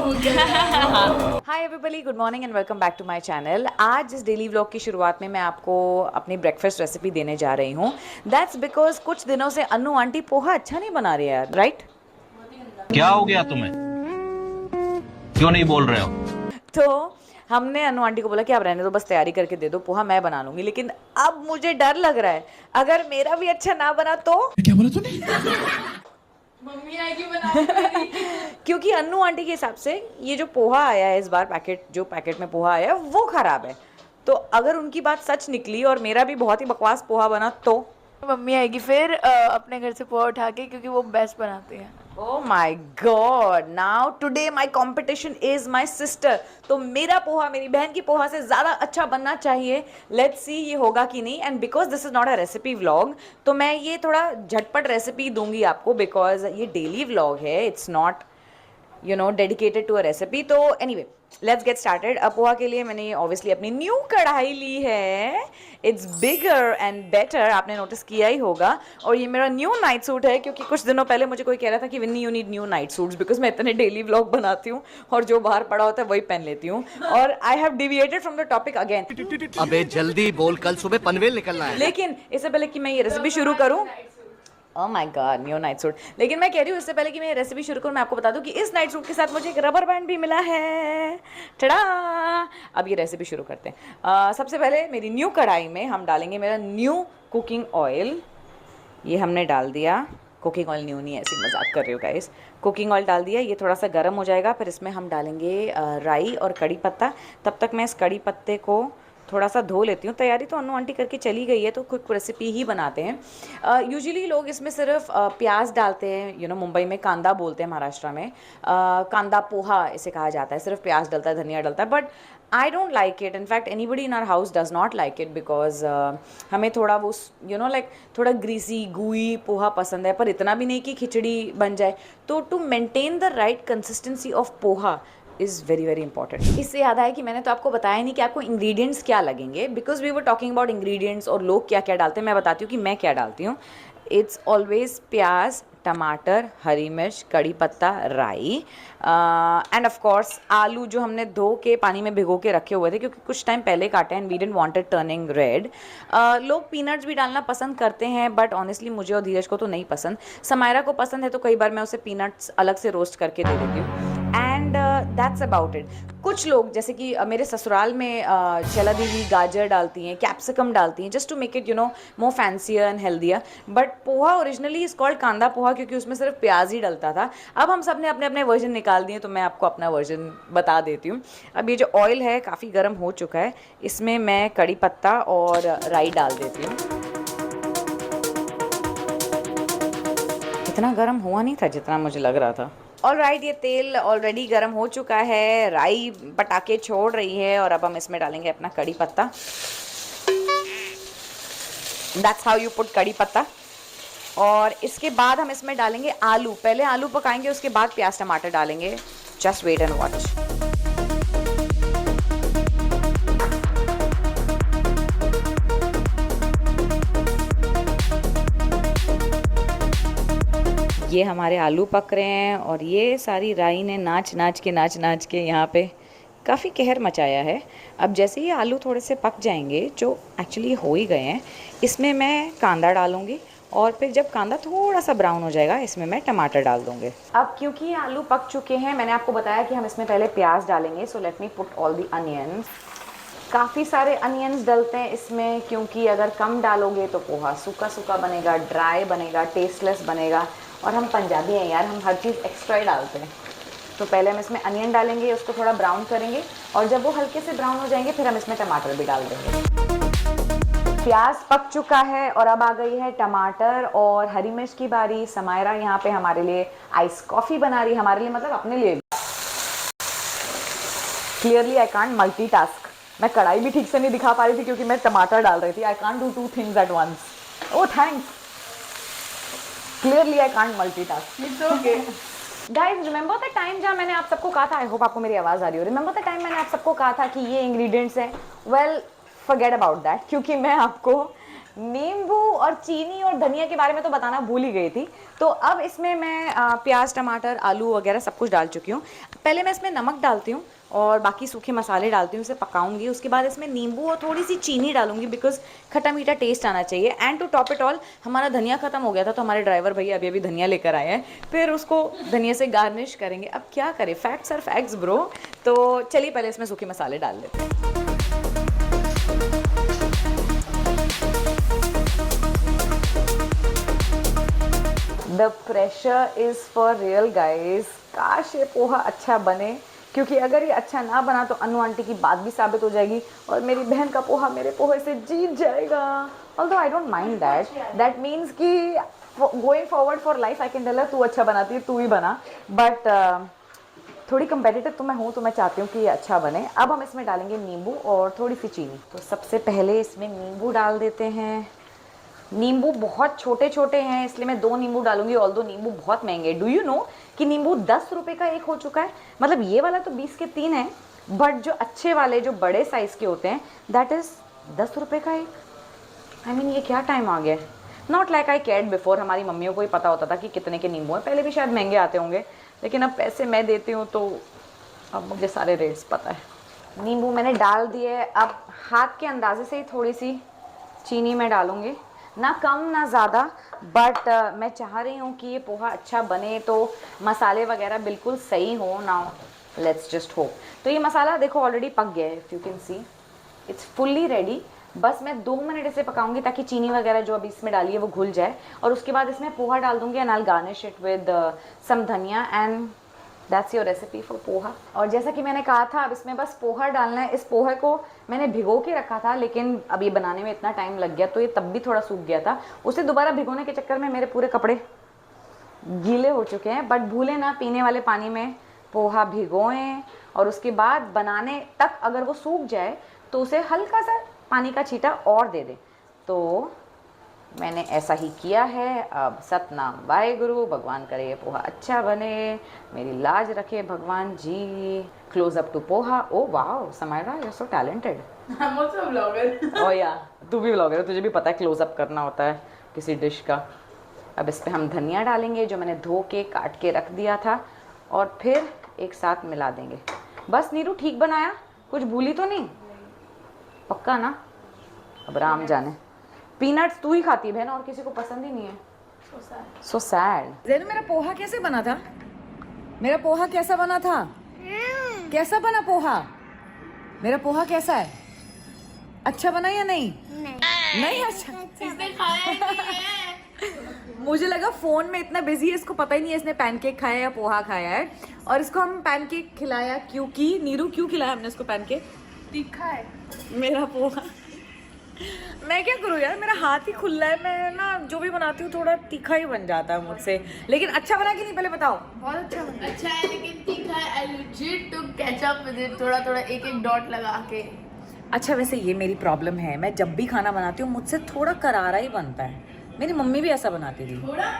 Hi everybody, good morning and welcome back to my channel. आज इस daily vlog की शुरुआत में मैं आपको अपनी ब्रेकफास्ट रेसिपी देने जा रही हूँ। दैट्स बिकॉज कुछ दिनों से अनु आंटी पोहा अच्छा नहीं बना रही है यार, राइट? क्या हो गया तुम्हें? क्यों नहीं बोल रहे हो? तो हमने अनु आंटी को बोला कि आप रहने दो, बस तैयारी करके दे दो, पोहा मैं बना लूंगी। लेकिन अब मुझे डर लग रहा है, अगर मेरा भी अच्छा ना बना तो क्या बोला तूने? मम्मी आएगी बनाने। क्योंकि अन्नू आंटी के हिसाब से ये जो पोहा आया है इस बार, पैकेट में पोहा आया है वो खराब है। तो अगर उनकी बात सच निकली और मेरा भी बहुत ही बकवास पोहा बना तो मम्मी आएगी फिर अपने घर से पोहा उठा के, क्योंकि वो बेस्ट बनाती है। Oh my God! Now today my competition is my sister. तो मेरा पोहा मेरी बहन की पोहा से ज़्यादा अच्छा बनना चाहिए। Let's see ये होगा कि नहीं। And because this is not a recipe vlog, तो मैं ये थोड़ा झटपट रेसिपी दूंगी आपको, because ये डेली व्लॉग है, it's not dedicated to a recipe. तो एनीवे लेट्स गेट स्टार्टेड। अब पोहा के लिए मैंने ऑब्वियसली अपनी न्यू कढ़ाई ली है। इट्स बिगर एंड बेटर, आपने नोटिस किया ही होगा। और ये मेरा न्यू नाइट सूट है, क्योंकि कुछ दिनों पहले मुझे कोई कह रहा था कि Vinni you need new night suits, because मैं इतने डेली व्लॉग बनाती हूँ और जो बाहर पड़ा होता है वही पहन लेती हूँ। और I have deviated from the topic again. अबे जल्दी बोल, कल सुबह पनवेल निकलना है। लेकिन इससे पहले कि मैं ये रेसिपी शुरू करूँ, oh my God, new night suit. लेकिन मैं कह रही हूँ इससे पहले कि मैं रेसिपी शुरू करूँ, मैं आपको बता दूँ कि इस नाइट सूट के साथ मुझे एक रबर बैंड भी मिला है। टड़ा! अब ये रेसिपी शुरू करते हैं। सबसे पहले मेरी न्यू कढ़ाई में हम डालेंगे मेरा न्यू कुकिंग ऑयल। ये हमने डाल दिया। कुकिंग ऑयल न्यू नहीं है, ऐसी मजाक कर रही हो गाइस। कुकिंग ऑयल डाल दिया, ये थोड़ा सा गर्म हो जाएगा, फिर इसमें हम डालेंगे राई और कड़ी पत्ता। तब तक मैं इस कड़ी पत्ते को थोड़ा सा धो लेती हूँ। तैयारी तो अनु आंटी करके चली गई है, तो क्विक रेसिपी ही बनाते हैं। यूजुअली लोग इसमें सिर्फ प्याज डालते हैं, मुंबई में कांदा बोलते हैं, महाराष्ट्र में कांदा पोहा इसे कहा जाता है। सिर्फ प्याज डलता है, धनिया डलता है, but I don't like it. In fact anybody in our house does not like it, because हमें थोड़ा वो लाइक थोड़ा ग्रीसी गुई पोहा पसंद है, पर इतना भी नहीं कि खिचड़ी बन जाए। तो to maintain the right consistency of poha is very very important. इससे याद आया कि मैंने तो आपको बताया नहीं कि आपको इंग्रेडिएंट्स क्या लगेंगे, because we were talking about ingredients और लोग क्या क्या डालते हैं। मैं बताती हूँ कि मैं क्या डालती हूँ। इट्स ऑलवेज प्याज, टमाटर, हरी मिर्च, कड़ी पत्ता, राई एंड ऑफ कोर्स आलू, जो हमने धो के पानी में भिगो के रखे हुए थे, क्योंकि कुछ टाइम पहले काटे हैं। We didn't want it turning red. लोग पीनट्स भी डालना पसंद करते हैं, बट ऑनेस्टली मुझे और धीरज को तो नहीं पसंद। समायरा को पसंद है, तो कई बार मैं उसे पीनट्स अलग से रोस्ट करके दे देती हूँ। And that's about it. कुछ लोग जैसे कि मेरे ससुराल में चला दीदी गाजर डालती हैं, कैप्सिकम डालती हैं, just to make it more fancier and healthier. But poha originally is called kanda poha, क्योंकि उसमें सिर्फ प्याज ही डलता था। अब हम सब ने अपने अपने वर्जन निकाल दिए, तो मैं आपको अपना वर्जन बता देती हूँ। अब ये जो ऑयल है काफ़ी गर्म हो चुका है, इसमें मैं कड़ी पत्ता और राई डाल देती हूँ। इतना गर्म हुआ नहीं था जितना मुझे लग रहा था। ऑलराइट, ये तेल ऑलरेडी गर्म हो चुका है, राई पटाखे छोड़ रही है, और अब हम इसमें डालेंगे अपना कड़ी पत्ता। दैट्स हाउ यू पुट कड़ी पत्ता। और इसके बाद हम इसमें डालेंगे आलू। पहले आलू पकाएंगे, उसके बाद प्याज टमाटर डालेंगे। Just wait and watch. ये हमारे आलू पक रहे हैं, और ये सारी राई ने नाच नाच के यहाँ पे काफ़ी कहर मचाया है। अब जैसे ही आलू थोड़े से पक जाएंगे, जो एक्चुअली हो ही गए हैं, इसमें मैं कांदा डालूंगी, और फिर जब कांदा थोड़ा सा ब्राउन हो जाएगा, इसमें मैं टमाटर डाल दूँगी। अब क्योंकि आलू पक चुके हैं, मैंने आपको बताया कि हम इसमें पहले प्याज डालेंगे। So let me put all the onions. काफ़ी सारे अनियंस डलते हैं इसमें, क्योंकि अगर कम डालोगे तो पोहा सूखा सूखा बनेगा, ड्राई बनेगा, टेस्टलेस बनेगा। और हम पंजाबी हैं यार, हम हर चीज़ एक्स्ट्रा ही डालते हैं। तो पहले हम इसमें अनियन डालेंगे, उसको थोड़ा ब्राउन करेंगे, और जब वो हल्के से ब्राउन हो जाएंगे, फिर हम इसमें टमाटर भी डाल देंगे। प्याज पक चुका है, और अब आ गई है टमाटर और हरी मिर्च की बारी। समायरा यहाँ पे हमारे लिए आइस कॉफ़ी बना रही है, हमारे लिए मतलब अपने लिए। Clearly I can't multitask. मैं कढ़ाई भी ठीक से नहीं दिखा पा रही थी, क्योंकि मैं टमाटर डाल रही थी। I can't do two things at once. Oh thanks. Clearly I can't multitask. It's okay. Guys, remember the time जहाँ मैंने आप सबको कहा था, आई होप आपको मेरी आवाज़ आ रही हो। रिमेंबर द टाइम मैंने आप सबको कहा था कि ये इंग्रेडिएंट्स हैं। वेल, फॉरगेट अबाउट दैट, क्योंकि मैं आपको नींबू और चीनी और धनिया के बारे में तो बताना भूल ही गई थी। तो अब इसमें मैं प्याज, टमाटर, आलू वगैरह सब कुछ डाल चुकी हूँ। पहले मैं इसमें नमक डालती हूँ और बाकी सूखे मसाले डालती हूँ, इसे पकाऊंगी। उसके बाद इसमें नींबू और थोड़ी सी चीनी डालूंगी बिकॉज खट्टा मीठा टेस्ट आना चाहिए। And to top it all, हमारा धनिया खत्म हो गया था तो हमारे ड्राइवर भैया अभी धनिया लेकर आए हैं, फिर उसको धनिया से गार्निश करेंगे। अब क्या करें, फैक्ट्स आर फैक्ट्स ब्रो। तो चलिए पहले इसमें सूखे मसाले डाल लेते हैं। The pressure is for real guys. काश ये पोहा अच्छा बने, क्योंकि अगर ये अच्छा ना बना तो अनु आंटी की बात भी साबित हो जाएगी और मेरी बहन का पोहा मेरे पोहे से जीत जाएगा। Although I don't mind that means कि going forward for life I can tell her तू अच्छा बनाती है, तू ही बना। बट थोड़ी कंपेटिटिव तो मैं हूँ, तो मैं चाहती हूँ कि ये अच्छा बने। अब हम इसमें डालेंगे नींबू और थोड़ी सी चीनी। तो सबसे पहले इसमें नींबू डाल देते हैं। नींबू बहुत छोटे छोटे हैं इसलिए मैं 2 नींबू डालूंगी। ऑल्दो नींबू बहुत महंगे। डू यू नो कि नींबू 10 रुपये का एक हो चुका है। मतलब ये वाला तो 20 के 3 है, बट जो अच्छे वाले जो बड़े साइज़ के होते हैं दैट इज़ 10 रुपये का एक। आई मीन ये क्या टाइम आ गया। Not like I cared before. हमारी मम्मियों को ही पता होता था कि कितने के नींबू हैं। पहले भी शायद महंगे आते होंगे, लेकिन अब पैसे मैं देती हूँ तो अब मुझे सारे रेट्स पता है। नींबू मैंने डाल दिए। अब हाथ के अंदाजे से ही थोड़ी सी चीनी मैं डालूँगी, ना कम ना ज़्यादा। बट मैं चाह रही हूँ कि ये पोहा अच्छा बने तो मसाले वगैरह बिल्कुल सही हो। Now let's just hope. तो ये मसाला देखो ऑलरेडी पक गया है, if you can see it's fully ready. बस मैं 2 मिनट इसे पकाऊंगी ताकि चीनी वगैरह जो अभी इसमें डाली है वो घुल जाए, और उसके बाद इसमें पोहा डाल दूंगी and I will garnish it with some dhania and that's your recipe for poha. और जैसा कि मैंने कहा था अब इसमें बस पोहा डालना है। इस पोहे को मैंने भिगो के रखा था, लेकिन अब ये बनाने में इतना टाइम लग गया तो ये तब भी थोड़ा सूख गया था। उसे दोबारा भिगोने के चक्कर में मेरे पूरे कपड़े गीले हो चुके हैं। बट भूले ना, पीने वाले पानी में पोहा भिगोएं और उसके बाद बनाने तक अगर वो सूख जाए तो उसे हल्का सा पानी का छींटा और दे दें। तो मैंने ऐसा ही किया है। अब सतनाम वाहेगुरु, भगवान करे ये पोहा अच्छा बने, मेरी लाज रखे भगवान जी। Close up to poha. Oh wow Samaira, you are so talented. I am also blogger. Oh yeah तू भी ब्लॉगर है, तुझे भी पता है क्लोज अप करना होता है किसी डिश का। अब इस पर हम धनिया डालेंगे जो मैंने धो के काट के रख दिया था, और फिर एक साथ मिला देंगे। बस नीरू ठीक बनाया, कुछ भूली तो नहीं? पक्का ना? अब राम जाने। पीनट्स तू ही खाती है बहन, और किसी को पसंद ही नहीं है। So sad. ज़ेनू मेरा पोहा कैसे बना था? मेरा पोहा कैसा बना था? कैसा बना पोहा? मेरा पोहा कैसा है? अच्छा बना या नहीं? नहीं अच्छा। इसने खाया ही नहीं है। मुझे लगा फोन में इतना बिजी है, इसको पता ही नहीं है इसने पैनकेक खाया या पोहा खाया है। और इसको हम पैनकेक खिलाया क्योंकि नीरू क्यों खिलाया हमने इसको पैनकेक? तीखा है मेरा पोहा। मैं क्या करूँ यार, मेरा हाथ ही खुला है। मैं ना जो भी बनाती हूँ थोड़ा तीखा ही बन जाता है मुझसे। लेकिन अच्छा बना कि नहीं पहले बताओ? बहुत अच्छा बना। अच्छा है लेकिन तीखा है। I legit to ketchup with it, थोड़ा थोड़ा एक एक डॉट लगा के। अच्छा वैसे ये मेरी प्रॉब्लम है, मैं जब भी खाना बनाती हूँ मुझसे थोड़ा करारा ही बनता है। मेरी मम्मी भी ऐसा बनाती थी। थोड़ा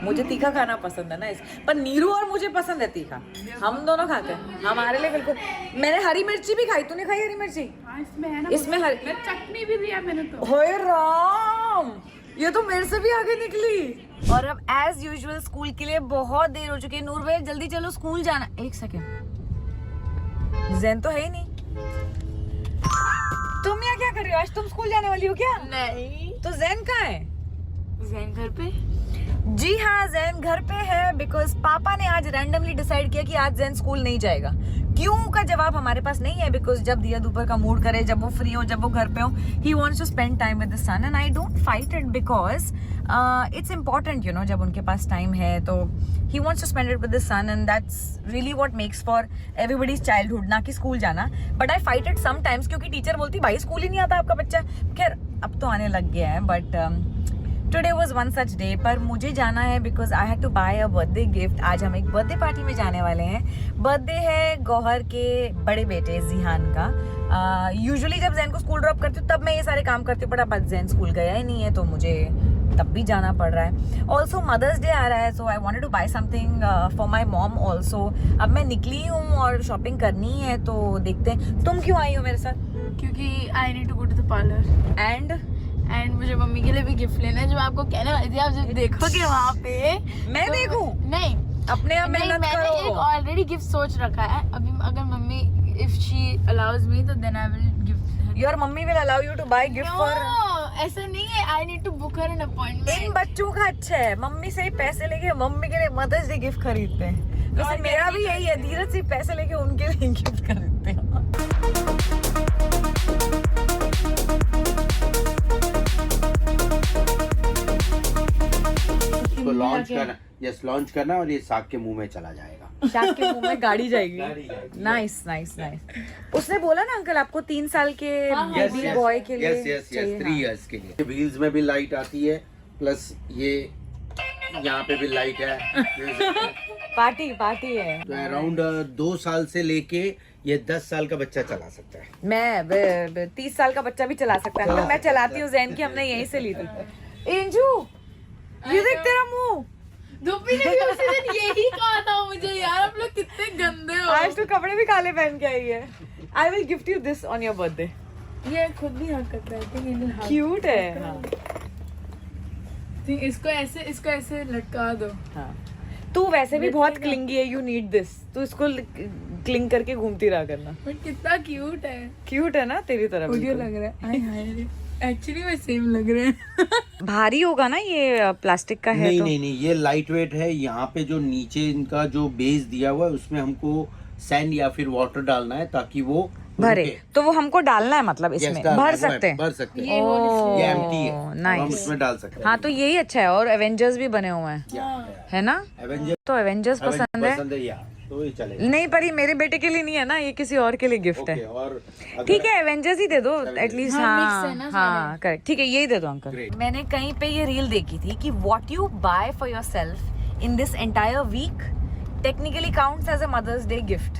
मुझे तीखा खाना पसंद है ना, इस पर नीरू और मुझे पसंद है तीखा। हम दोनों खाते हैं, हमारे लिए बिल्कुल। मैंने हरी मिर्ची भी खाई, तूने खाई हरी मिर्ची? हाँ इसमें है ना, इसमें हरी चटनी भी दिया मैंने तो। होए राम, ये तो मेरे से भी आगे निकली। और अब एज यूजुअल स्कूल के लिए बहुत देर हो चुकी है। नूर भाई जल्दी चलो, स्कूल जाना। एक सेकेंड, जैन तो है ही नहीं। तुम यहाँ क्या कर रही हो? आज तुम स्कूल जाने वाली हो क्या? नहीं। तो जैन कहाँ है? जैन घर पे। जी हाँ, जैन घर पे है बिकॉज पापा ने आज रैंडमली डिसाइड किया कि आज जैन स्कूल नहीं जाएगा। क्यों का जवाब हमारे पास नहीं है, बिकॉज जब दिया दोपहर का मूड करे, जब वो फ्री हो, जब वो घर पे हो, he wants to spend time with the son and I don't fight it because it's important you know. जब उनके पास टाइम है तो he wants to spend it with the son and that's really what makes for everybody's childhood, ना कि school जाना। But I fight it sometimes क्योंकि teacher बोलती भाई स्कूल ही नहीं आता आपका बच्चा। खैर अब तो आने लग गया है, but today was one such day. पर मुझे जाना है because I had to buy a birthday gift. आज हम एक बर्थडे पार्टी में जाने वाले हैं। बर्थडे है गौहर के बड़े बेटे जिहान का। यूजुअली जब जैन को स्कूल ड्रॉप करती हूँ तब मैं ये सारे काम करती हूँ, बट अब जैन स्कूल गया ही नहीं है तो मुझे तब भी जाना पड़ रहा है। ऑल्सो मदर्स डे आ रहा है, so I wanted to buy something for my mom also. अब मैं निकली हूँ और शॉपिंग करनी है तो देखते हैं। तुम क्यों आई हो मेरे साथ? क्योंकि I need to go to the parlour and and मुझे मम्मी के लिए भी गिफ्ट लेना है, जो मैं आपको कहने वाली थी। आप जब देखोगे वहाँ पे मैं तो- देखूं? नहीं, अपने आप नहीं, मेहनत मैंने एक करो। ऑलरेडी गिफ्ट सोच रखा है। अभी अगर मम्मी इफ शी अलाउज मी तो then I will gift. Your mummy will allow you to buy gift for. ऐसा नहीं है, I need to book her an appointment. इन बच्चों का अच्छा है, मम्मी से ही पैसे लेके मम्मी के लिए मदर्स डे गिफ्ट खरीदते हैं। वैसे और मेरा भी यही है, धीरज से पैसे लेके उनके लिए गिफ्ट खरीदते हैं। इसको लॉन्च करना, यस लॉन्च करना और ये साग के मुंह में चला जाएगा। शायद के मुंह में गाड़ी जाएगी। Nice nice nice. उसने बोला ना अंकल आपको 3 साल के बेबी बॉय के लिए यस यस यस 3 इयर्स के लिए। व्हील्स में भी लाइट आती है, प्लस ये यहाँ पे भी लाइट है। पार्टी पार्टी है। तो अराउंड 2 साल से लेके ये 10 साल का बच्चा चला सकता है। मैं 30 साल का बच्चा भी चला सकता है। मैं चलाती हूँ, जैन की हमने यहीं से ली थी। एंजू ये देख तेरा मुंह। धोपी ने भी उसी दिन यही कहा था मुझे, यार आप लोग कितने गंदे हो। आज तो कपड़े भी काले पहन के आई है। आई will gift you this on your birthday. ये खुद भी हरकत करते हैं। क्यूट है। हाँ। इसको ऐसे लटका दो। हाँ। तू वैसे भी बहुत क्लिंगी है, यू नीड दिस। तू इसको क्लिंग करके घूमती रहा करना। बट कितना क्यूट है। क्यूट है ना तेरी तरह। मुझे लग रहा है एक्चुअली वो सेम लग रहे हैं। भारी होगा ना ये, प्लास्टिक का है नहीं तो। नहीं नहीं, ये लाइट वेट है। यहाँ पे जो नीचे इनका जो बेस दिया हुआ है उसमें हमको सैंड या फिर वाटर डालना है ताकि वो भरे। रुके। तो वो हमको डालना है मतलब Yes, इसमें डालना भर है, वो सकते हैं। भर सकते हैं। ओह, ये एम्प्टी है, तो हम नाइस। उसमें डाल सकते हैं। हाँ तो यही अच्छा है। और एवेंजर्स भी बने हुए हैं, है ना? एवेंजर तो एवेंजर्स पसंद है। पसंद है या तो ये चलेगा। नहीं पर ये मेरे बेटे के लिए नहीं है ना, ये किसी और के लिए गिफ्ट ओके, है। और ठीक है एवेंजर्स ही दे दो एटलीस्ट। हाँ, हाँ mix है ना हाँ करेक्ट, ठीक है यही दे दो अंकल। Great. मैंने कहीं पे ये रील देखी थी कि what you buy for yourself in this entire week technically counts as a Mother's Day gift.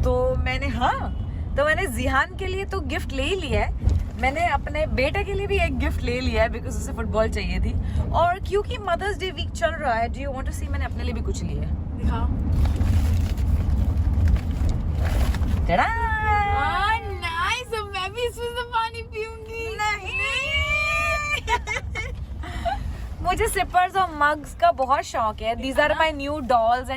तो मैंने जिहान के लिए तो गिफ्ट ले ही लिया है। मैंने अपने बेटे के लिए भी एक गिफ्ट ले लिया है बिकॉज उसे फुटबॉल चाहिए थी। और क्योंकि मदर्स डे वीक चल रहा है, डू यू वांट टू सी, मैंने अपने लिए भी कुछ लिया है। दिखाओ। टडा! नाइस, अब मैं भी इसमें से पानी पीऊंगी। मुझे सिपर्स और मग्स का बहुत शौक है। These are my new dolls and